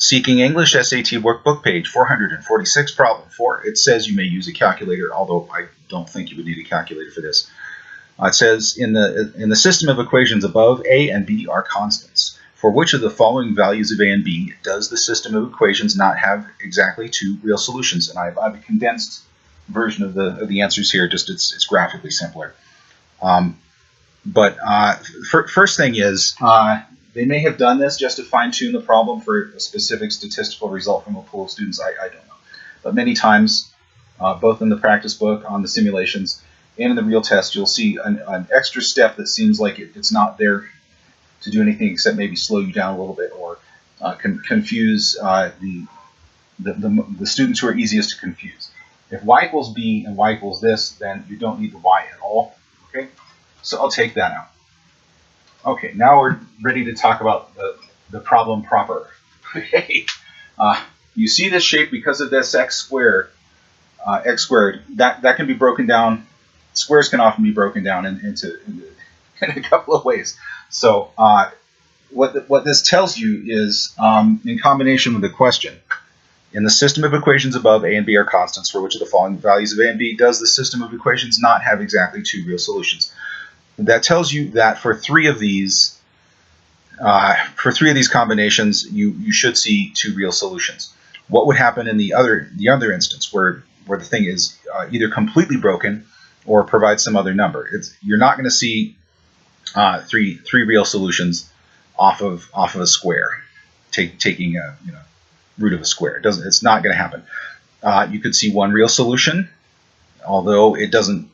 Seeking English S.A.T. Workbook, page 446, problem 4. It says you may use a calculator, although I don't think you would need a calculator for this. It says, in the system of equations above, A and B are constants. For which of the following values of A and B does the system of equations not have exactly two real solutions? And I have a condensed version of the answers here, just it's graphically simpler. First thing is, they may have done this just to fine-tune the problem for a specific statistical result from a pool of students. I don't know. But many times, both in the practice book, on the simulations, and in the real test, you'll see an extra step that seems like it's not there to do anything except maybe slow you down a little bit or confuse the students who are easiest to confuse. If y equals b and y equals this, then you don't need the y at all. Okay, so I'll take that out. Okay, now we're ready to talk about the problem proper. Okay, you see this shape because of this x squared. That can be broken down. Squares can often be broken down in a couple of ways. So what this tells you is, in combination with the question, in the system of equations above, A and B are constants. For which of the following values of A and B does the system of equations not have exactly two real solutions? That tells you that for three of these combinations, you should see two real solutions. What would happen in the other instance where the thing is either completely broken or provides some other number? You're not going to see three real solutions off of a square, taking a root of a square. It's not going to happen. You could see one real solution, although it doesn't.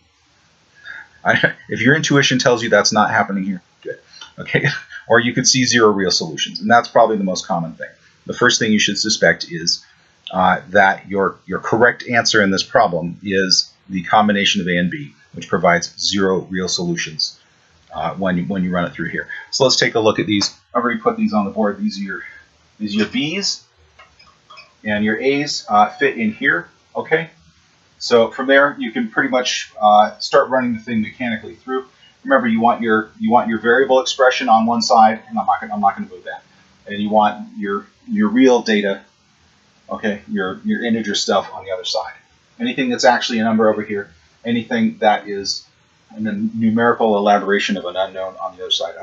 If your intuition tells you that's not happening here, good. Okay, or you could see zero real solutions, and that's probably the most common thing. The first thing you should suspect is that your correct answer in this problem is the combination of A and B, which provides zero real solutions when you run it through here. So let's take a look at these. I've already put these on the board. These are your B's, and your A's fit in here. Okay. So from there, you can pretty much start running the thing mechanically through. Remember, you want your variable expression on one side, and I'm not going to move that. And you want your real data, okay, your integer stuff on the other side. Anything that's actually a number over here, anything that is a numerical elaboration of an unknown on the other side.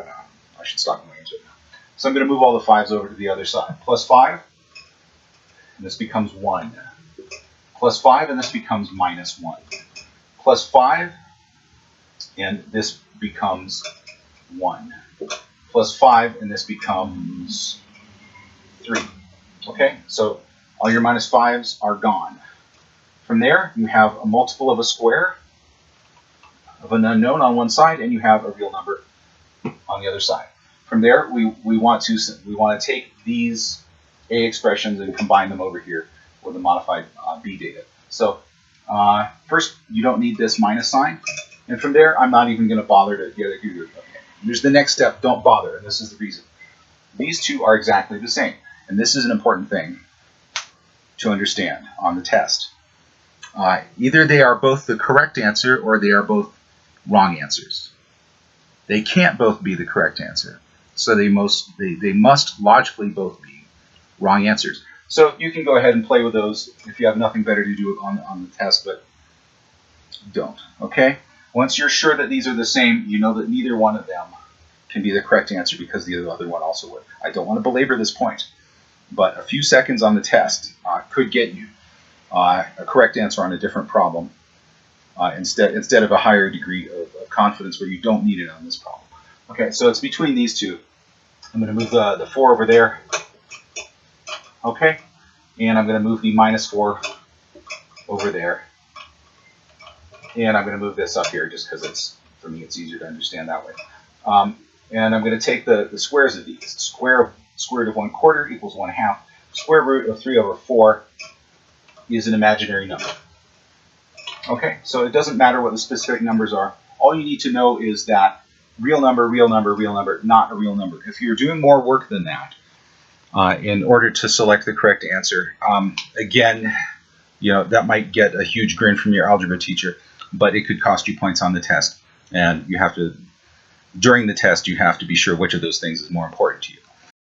I should stop going into it now. So I'm going to move all the 5s over to the other side. Plus 5, and this becomes 1. Plus 5, and this becomes minus 1. Plus 5, and this becomes 1. Plus 5, and this becomes 3. Okay, so all your minus 5s are gone. From there, you have a multiple of a square of an unknown on one side, and you have a real number on the other side. From there, we want to take these A expressions and combine them over here with the modified B data. So first, you don't need this minus sign, and from there, I'm not even going to bother to get it here. Okay. There's the next step. Don't bother, and this is the reason. These two are exactly the same, and this is an important thing to understand on the test. Either they are both the correct answer or they are both wrong answers. They can't both be the correct answer, so they must logically both be wrong answers. So you can go ahead and play with those if you have nothing better to do on the test, but don't. Okay? Once you're sure that these are the same, you know that neither one of them can be the correct answer because the other one also would. I don't want to belabor this point, but a few seconds on the test could get you a correct answer on a different problem instead of a higher degree of confidence where you don't need it on this problem. Okay, so it's between these two. I'm going to move the 4 over there. Okay, and I'm going to move the minus 4 over there. And I'm going to move this up here just because for me it's easier to understand that way. And I'm going to take the squares of these. Square root of 1/4 equals 1/2. Square root of 3 over 4 is an imaginary number. Okay, so it doesn't matter what the specific numbers are. All you need to know is that real number, real number, real number, not a real number. If you're doing more work than that, in order to select the correct answer, again, that might get a huge grin from your algebra teacher, but it could cost you points on the test. And you have to, during the test, you have to be sure which of those things is more important to you.